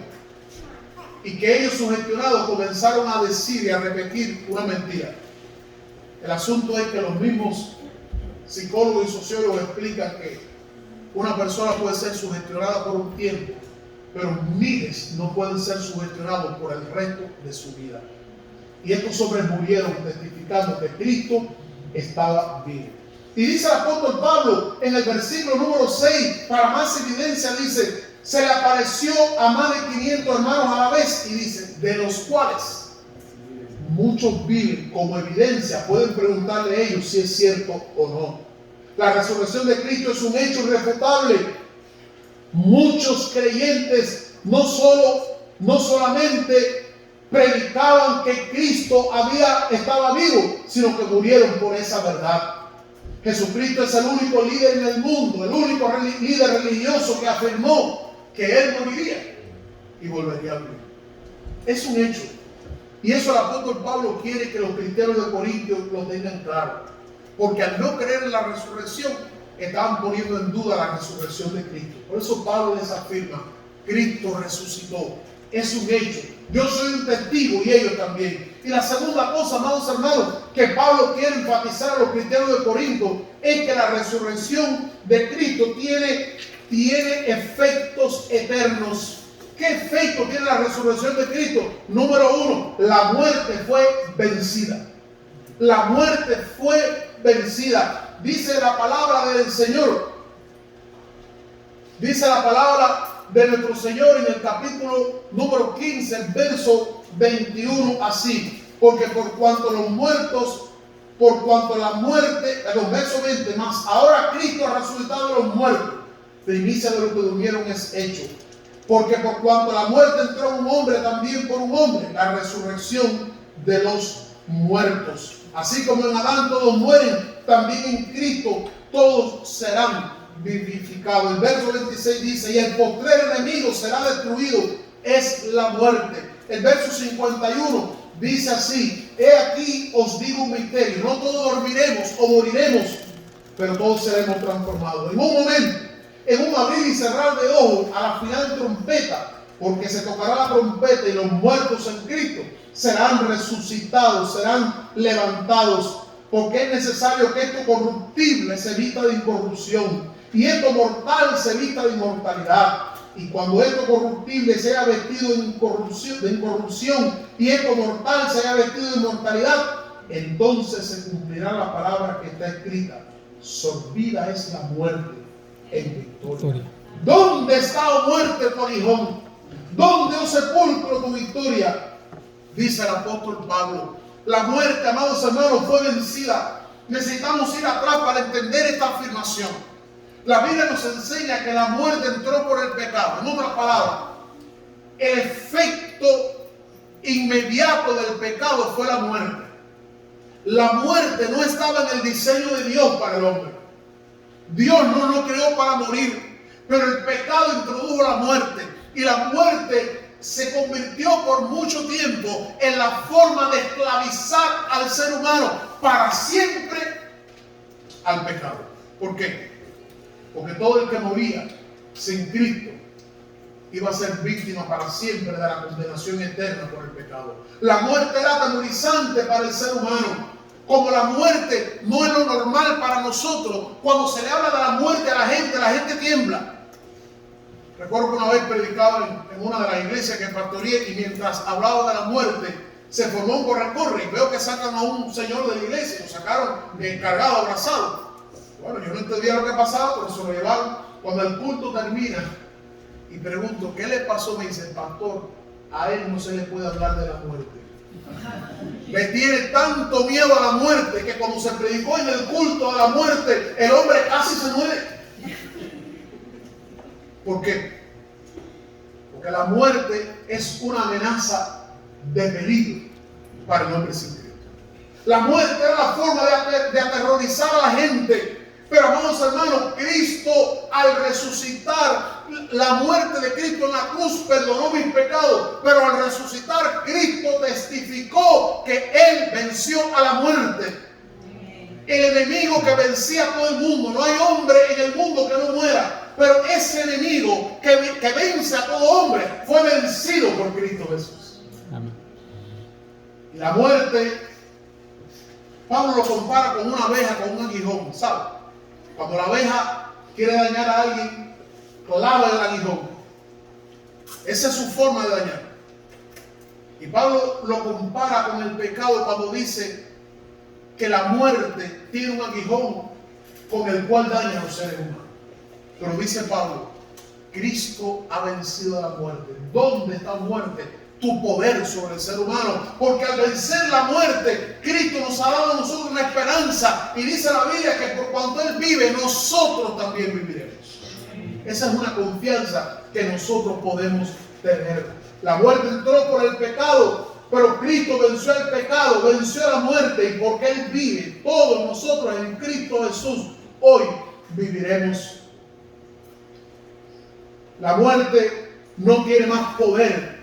y que ellos, sugestionados, comenzaron a decir y a repetir una mentira. El asunto es que los mismos psicólogos y sociólogos explican que una persona puede ser sugestionada por un tiempo, pero miles no pueden ser sugestionados por el resto de su vida. Y estos hombres murieron testificando que Cristo estaba vivo. Y dice el apóstol Pablo en el versículo número 6, para más evidencia, dice: se le apareció a más de 500 hermanos a la vez, y dice, de los cuales muchos viven. Como evidencia pueden preguntarle a ellos si es cierto o no. La resurrección de Cristo es un hecho irrefutable. Muchos creyentes no solamente predicaban que Cristo estaba vivo, sino que murieron por esa verdad. Jesucristo es el único líder en el mundo, el único líder religioso que afirmó que Él moriría y volvería a vivir. Es un hecho. Y eso el apóstol Pablo quiere que los cristianos de Corintios lo tengan claro. Porque al no creer en la resurrección, estaban poniendo en duda la resurrección de Cristo. Por eso Pablo les afirma: Cristo resucitó. Es un hecho. Yo soy un testigo y ellos también. Y la segunda cosa, amados hermanos, que Pablo quiere enfatizar a los cristianos de Corinto es que la resurrección de Cristo tiene efectos eternos. ¿Qué efecto tiene la resurrección de Cristo? Número uno, la muerte fue vencida. La muerte fue vencida. Dice la palabra del Señor. Dice la palabra de nuestro Señor en el capítulo número 15, el verso 21, así: porque por cuanto la muerte, verso 20 más, ahora Cristo ha resucitado de los muertos, primicia de los que durmieron es hecho. Porque por cuanto la muerte entró en un hombre, también por un hombre, la resurrección de los muertos. Así como en Adán todos mueren, también en Cristo todos serán vivificado. El verso 26 dice: y el postrer enemigo será destruido, es la muerte. El verso 51 dice así: he aquí os digo un misterio, no todos dormiremos o moriremos, pero todos seremos transformados. En un momento, en un abrir y cerrar de ojos, a la final trompeta, porque se tocará la trompeta y los muertos en Cristo serán resucitados, serán levantados, porque es necesario que esto corruptible se vista de incorrupción y esto mortal se vista de inmortalidad. Y cuando esto corruptible sea vestido de incorrupción y esto mortal sea vestido de inmortalidad, entonces se cumplirá la palabra que está escrita: sorbida es la muerte en victoria. ¿Dónde está, oh muerte, tu aguijón? ¿Dónde, oh sepulcro, tu victoria? Dice el apóstol Pablo: la muerte, amados hermanos, fue vencida. Necesitamos ir atrás para entender esta afirmación. La Biblia nos enseña que la muerte entró por el pecado. En otras palabras, el efecto inmediato del pecado fue la muerte. La muerte no estaba en el diseño de Dios para el hombre. Dios no lo creó para morir, pero el pecado introdujo la muerte, y la muerte se convirtió por mucho tiempo en la forma de esclavizar al ser humano para siempre al pecado. ¿Por qué? Porque todo el que moría sin Cristo iba a ser víctima para siempre de la condenación eterna por el pecado. La muerte era atemorizante para el ser humano. Como la muerte no es lo normal para nosotros, cuando se le habla de la muerte a la gente tiembla. Recuerdo que una vez predicaba en una de las iglesias que pastoreé, y mientras hablaba de la muerte, se formó un corre-corre, y veo que sacan a un señor de la iglesia, lo sacaron cargado, abrazado. Bueno, yo no entendía lo que pasaba, pero se lo llevaron. Cuando el culto termina y pregunto, ¿qué le pasó? Me dice: pastor, a él no se le puede hablar de la muerte. Le tiene tanto miedo a la muerte que cuando se predicó en el culto de la muerte, el hombre casi se muere. ¿Por qué? Porque la muerte es una amenaza de peligro para el hombre sin Cristo. La muerte era la forma de aterrorizar a la gente. Pero amados hermanos, Cristo al resucitar, la muerte de Cristo en la cruz perdonó mis pecados. Pero al resucitar, Cristo testificó que Él venció a la muerte. El enemigo que vencía a todo el mundo. No hay hombre en el mundo que no muera. Pero ese enemigo que vence a todo hombre fue vencido por Cristo Jesús. Amén. Y la muerte, Pablo lo compara con una abeja, con un aguijón, ¿sabe? Cuando la abeja quiere dañar a alguien, clava el aguijón. Esa es su forma de dañar. Y Pablo lo compara con el pecado cuando dice que la muerte tiene un aguijón con el cual daña a los seres humanos. Pero dice Pablo, Cristo ha vencido a la muerte. ¿Dónde está muerte? Tu poder sobre el ser humano. Porque al vencer la muerte, Cristo nos ha dado a nosotros una esperanza. Y dice la Biblia que por cuanto Él vive, nosotros también viviremos. Esa es una confianza que nosotros podemos tener. La muerte entró por el pecado, pero Cristo venció el pecado, venció la muerte. Y porque Él vive, todos nosotros en Cristo Jesús, hoy viviremos. La muerte no tiene más poder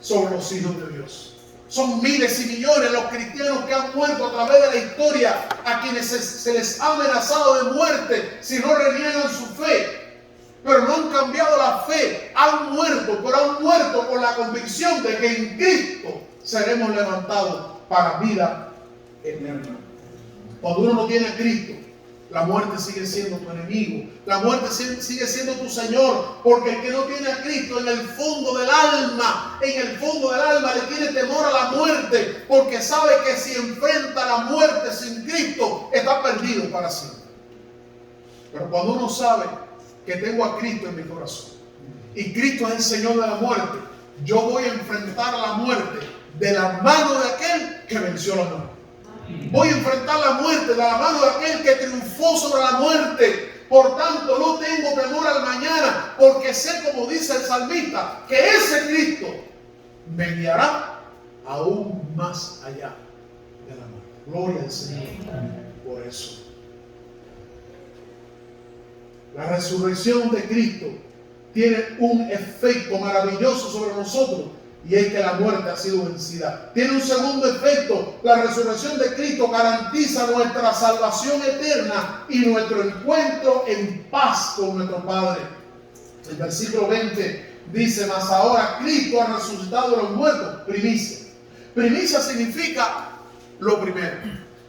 sobre los hijos de Dios. Son miles y millones los cristianos que han muerto a través de la historia, a quienes se les ha amenazado de muerte si no reniegan su fe. Pero no han cambiado la fe, han muerto, pero han muerto con la convicción de que en Cristo seremos levantados para vida eterna. Cuando uno no tiene a Cristo, la muerte sigue siendo tu enemigo. La muerte sigue siendo tu Señor. Porque el que no tiene a Cristo en el fondo del alma, le tiene temor a la muerte. Porque sabe que si enfrenta la muerte sin Cristo, está perdido para siempre. Pero cuando uno sabe que tengo a Cristo en mi corazón y Cristo es el Señor de la muerte, yo voy a enfrentar a la muerte de la mano de aquel que venció la muerte. Voy a enfrentar la muerte de la mano de aquel que triunfó sobre la muerte. Por tanto, no tengo temor al mañana, porque sé, como dice el salmista, que ese Cristo me guiará aún más allá de la muerte. Gloria al Señor por eso. La resurrección de Cristo tiene un efecto maravilloso sobre nosotros. Y es que la muerte ha sido vencida. Tiene un segundo efecto. La resurrección de Cristo garantiza nuestra salvación eterna y nuestro encuentro en paz con nuestro Padre. El versículo 20 dice, mas ahora Cristo ha resucitado de los muertos. Primicia. Primicia significa lo primero.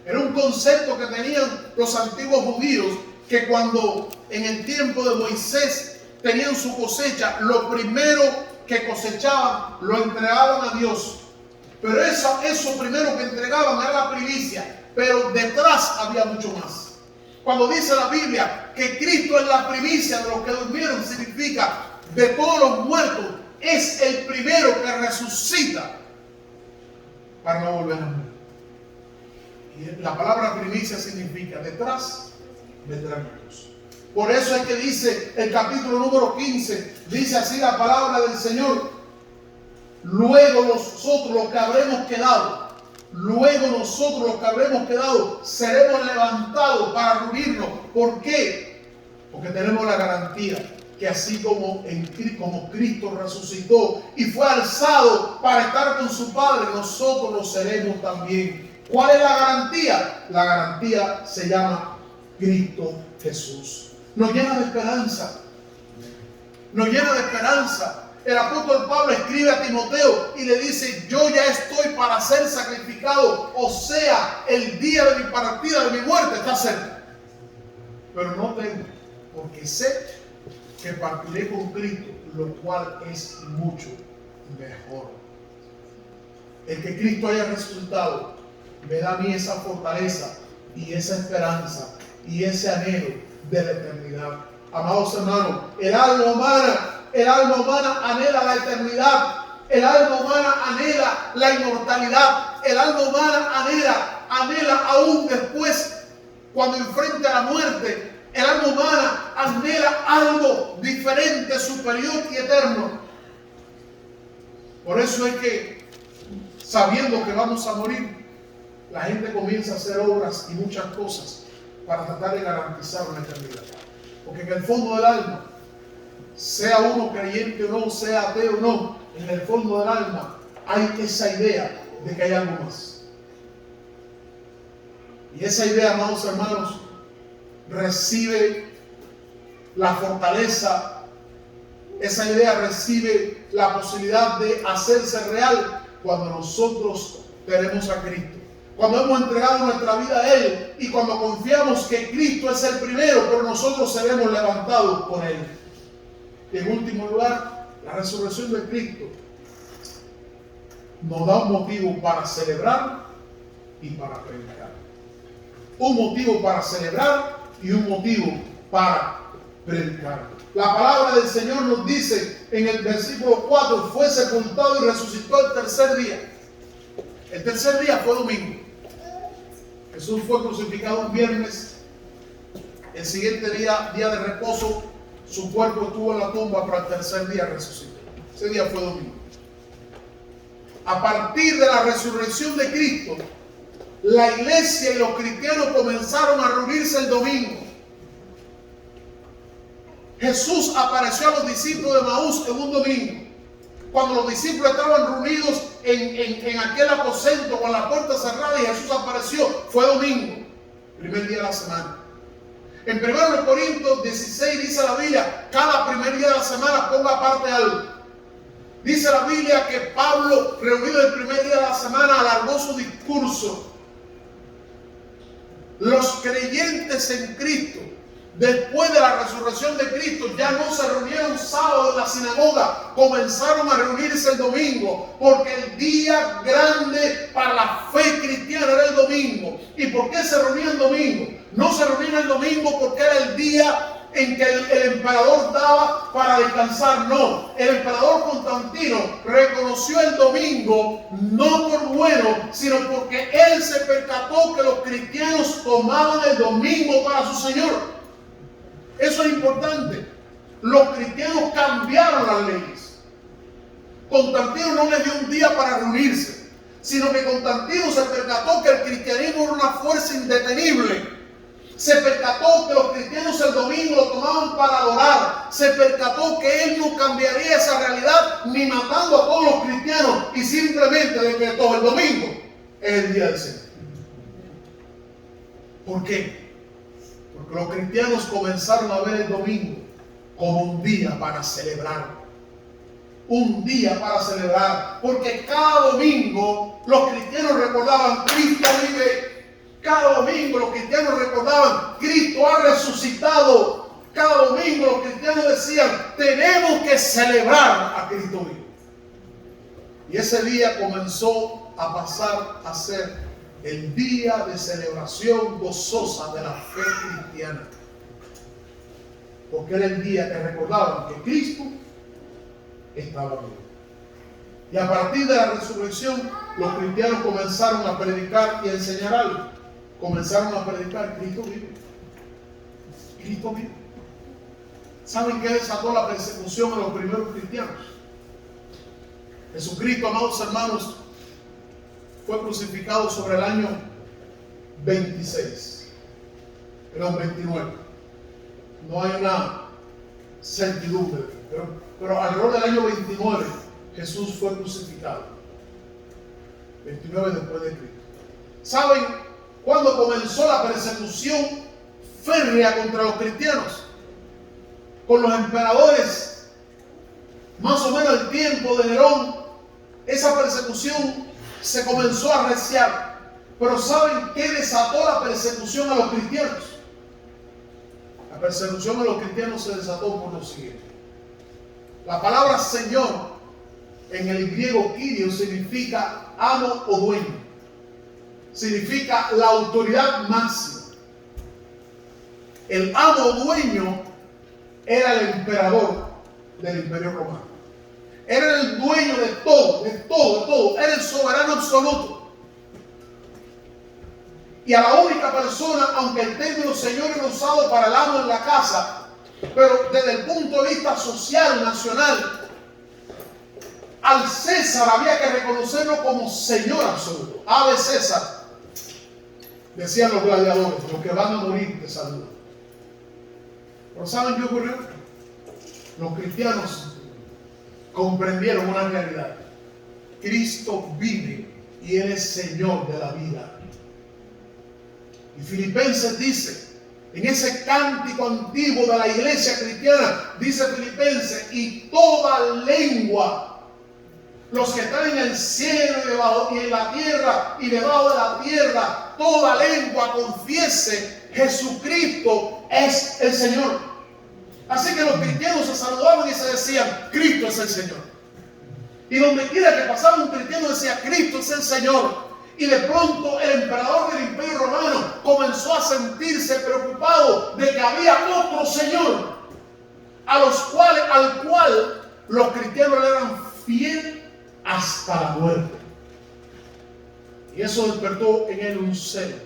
Era un concepto que tenían los antiguos judíos, que cuando en el tiempo de Moisés tenían su cosecha, lo primero que cosechaban, lo entregaban a Dios. Pero eso primero que entregaban era la primicia. Pero detrás había mucho más. Cuando dice la Biblia que Cristo es la primicia de los que durmieron, significa de todos los muertos, es el primero que resucita para no volver a morir. Y la palabra primicia significa detrás vendrán muchos. Por eso es que dice el capítulo número 15, dice así la palabra del Señor: luego nosotros los que habremos quedado, seremos levantados para reunirnos. ¿Por qué? Porque tenemos la garantía que así como Cristo resucitó y fue alzado para estar con su Padre, nosotros lo seremos también. ¿Cuál es la garantía? La garantía se llama Cristo Jesús. Nos llena de esperanza. Nos llena de esperanza. El apóstol Pablo escribe a Timoteo y le dice: yo ya estoy para ser sacrificado. O sea, el día de mi partida, de mi muerte, está cerca. Pero no tengo, porque sé que partiré con Cristo, lo cual es mucho mejor. El que Cristo haya resucitado me da a mí esa fortaleza y esa esperanza y ese anhelo de la eternidad. Amados hermanos, el alma humana anhela la eternidad. El alma humana anhela la inmortalidad. El alma humana anhela aún después, cuando enfrente a la muerte, El alma humana anhela algo diferente, superior y eterno. Por eso es que, sabiendo que vamos a morir, la gente comienza a hacer obras y muchas cosas para tratar de garantizar una eternidad. Porque en el fondo del alma, sea uno creyente o no, sea ateo o no, en el fondo del alma hay esa idea de que hay algo más. Y esa idea, amados hermanos, recibe la fortaleza, esa idea recibe la posibilidad de hacerse real cuando nosotros tenemos a Cristo. Cuando hemos entregado nuestra vida a Él y cuando confiamos que Cristo es el primero, pero nosotros seremos levantados por Él. Y en último lugar, la resurrección de Cristo nos da un motivo para celebrar y para predicar. Un motivo para celebrar y un motivo para predicar. La palabra del Señor nos dice en el versículo 4, fue sepultado y resucitó el tercer día. El tercer día fue domingo. Jesús fue crucificado un viernes. El siguiente día, día de reposo, su cuerpo estuvo en la tumba, pero el tercer día resucitó. Ese día fue domingo. A partir de la resurrección de Cristo, la iglesia y los cristianos comenzaron a reunirse el domingo. Jesús apareció a los discípulos de Emaús en un domingo. Cuando los discípulos estaban reunidos en aquel aposento con la puerta cerrada y Jesús apareció, fue domingo, primer día de la semana. En 1 Corintios 16 dice la Biblia, cada primer día de la semana ponga aparte algo. Dice la Biblia que Pablo, reunido el primer día de la semana, alargó su discurso. Los creyentes en Cristo, después de la resurrección de Cristo, ya no se reunieron sábado en la sinagoga, comenzaron a reunirse el domingo, porque el día grande para la fe cristiana era el domingo. ¿Y por qué se reunían el domingo? No se reunían el domingo porque era el día en que el emperador daba para descansar, no. El emperador Constantino reconoció el domingo no por bueno, sino porque él se percató que los cristianos tomaban el domingo para su Señor. Eso es importante. Los cristianos cambiaron las leyes. Constantino no le dio un día para reunirse, sino que Constantino se percató que el cristianismo era una fuerza indetenible. Se percató que los cristianos el domingo lo tomaban para adorar. Se percató que él no cambiaría esa realidad ni matando a todos los cristianos, y simplemente decretó el domingo es el día del Señor. ¿Por qué? Porque los cristianos comenzaron a ver el domingo como un día para celebrar. Un día para celebrar. Porque cada domingo los cristianos recordaban: Cristo vive. Cada domingo los cristianos recordaban: Cristo ha resucitado. Cada domingo los cristianos decían: tenemos que celebrar a Cristo vivo. Y ese día comenzó a pasar a ser el día de celebración gozosa de la fe cristiana. Porque era el día que recordaban que Cristo estaba vivo. Y a partir de la resurrección, los cristianos comenzaron a predicar y a enseñar algo. Comenzaron a predicar: Cristo vive. Cristo vive. ¿Saben qué desató la persecución de los primeros cristianos? Jesucristo, amados hermanos, fue crucificado sobre el año 26. Era un 29. No hay una certidumbre. Pero alrededor del año 29, Jesús fue crucificado. 29 después de Cristo. ¿Saben cuándo comenzó la persecución férrea contra los cristianos? Con los emperadores, más o menos el tiempo de Nerón. Esa persecución se comenzó a arreciar. Pero ¿saben qué desató la persecución a los cristianos? La persecución a los cristianos se desató por lo siguiente. La palabra Señor en el griego Kyrios significa amo o dueño. Significa la autoridad máxima. El amo o dueño era el emperador del Imperio Romano. Era el dueño de todo, de todo, de todo. Era el soberano absoluto. y a la única persona, aunque el término Señor era usado para el amo en la casa, pero desde el punto de vista social, nacional, al César había que reconocerlo como Señor absoluto. Ave César, decían los gladiadores, los que van a morir te saludan. Pero ¿saben qué ocurrió? Los cristianos comprendieron una realidad. Cristo vive y Él es Señor de la vida. Y Filipenses dice, en ese cántico antiguo de la iglesia cristiana, dice Filipenses, y toda lengua, los que están en el cielo y debajo, y en la tierra y debajo de la tierra, toda lengua confiese, Jesucristo es el Señor. Así que los cristianos se saludaban y se decían, Cristo es el Señor. Y donde quiera que pasaba un cristiano decía, Cristo es el Señor. Y de pronto el emperador del Imperio Romano comenzó a sentirse preocupado de que había otro Señor al cual los cristianos le eran fieles hasta la muerte. Y eso despertó en él un celo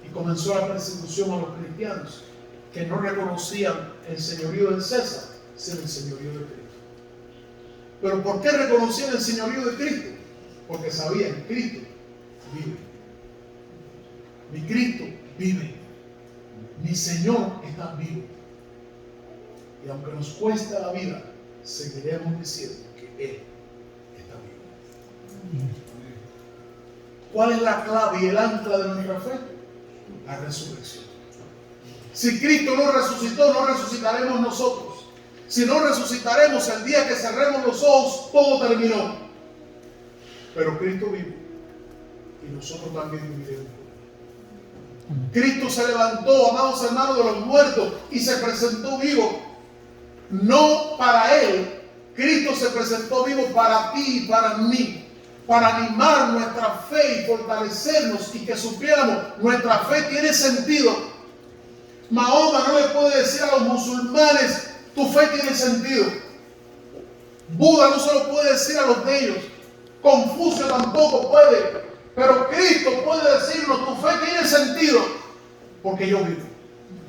y comenzó la persecución a los cristianos que no reconocían el señorío del César, sino el señorío de Cristo. ¿Pero por qué reconocían el señorío de Cristo? Porque sabían, Cristo vive. Mi Cristo vive. Mi Señor está vivo. Y aunque nos cueste la vida, seguiremos diciendo que Él está vivo. ¿Cuál es la clave y el ancla de nuestra fe? La resurrección. Si Cristo no resucitó, no resucitaremos nosotros. Si no resucitaremos el día que cerremos los ojos, todo terminó. Pero Cristo vive. Y nosotros también viviremos. Cristo se levantó, amados hermanos, de los muertos y se presentó vivo. No para Él. Cristo se presentó vivo para ti y para mí. Para animar nuestra fe y fortalecernos y que supiéramos, nuestra fe tiene sentido. Mahoma no le puede decir a los musulmanes, tu fe tiene sentido. Buda no se lo puede decir a los de ellos. Confucio tampoco puede. Pero Cristo puede decirnos, tu fe tiene sentido porque yo vivo.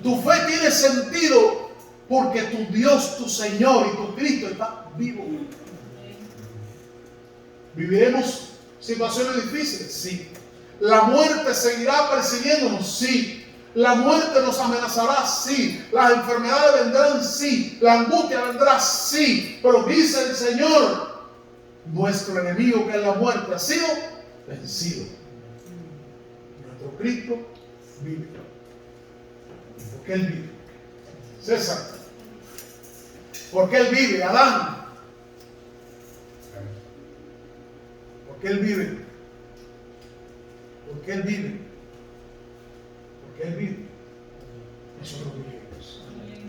Tu fe tiene sentido porque tu Dios, tu Señor y tu Cristo está vivo. ¿Viviremos situaciones difíciles? Sí. ¿La muerte seguirá persiguiéndonos? Sí. ¿La muerte nos amenazará? Sí. ¿Las enfermedades vendrán? Sí. ¿La angustia vendrá? Sí. Pero dice el Señor, nuestro enemigo que es la muerte ha sido vencido. Nuestro Cristo vive. ¿Por qué Él vive? César. ¿Por qué Él vive? Adán. ¿Por qué Él vive? ¿Por qué Él vive? ¿Por qué Él vive? Nosotros vivimos.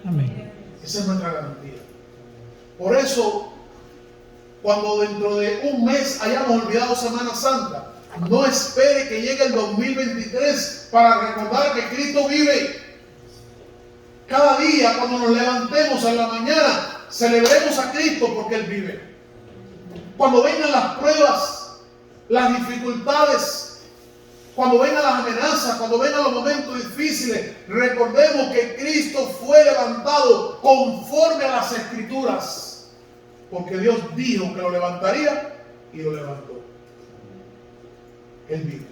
Amén. Esa es nuestra garantía. Por eso, cuando dentro de un mes hayamos olvidado Semana Santa, no espere que llegue el 2023 para recordar que Cristo vive. Cada día, cuando nos levantemos en la mañana, celebremos a Cristo porque Él vive. Cuando vengan las pruebas, las dificultades, cuando vengan las amenazas, cuando vengan los momentos difíciles, recordemos que Cristo fue levantado conforme a las Escrituras. Porque Dios dijo que lo levantaría y lo levantó. Él vive.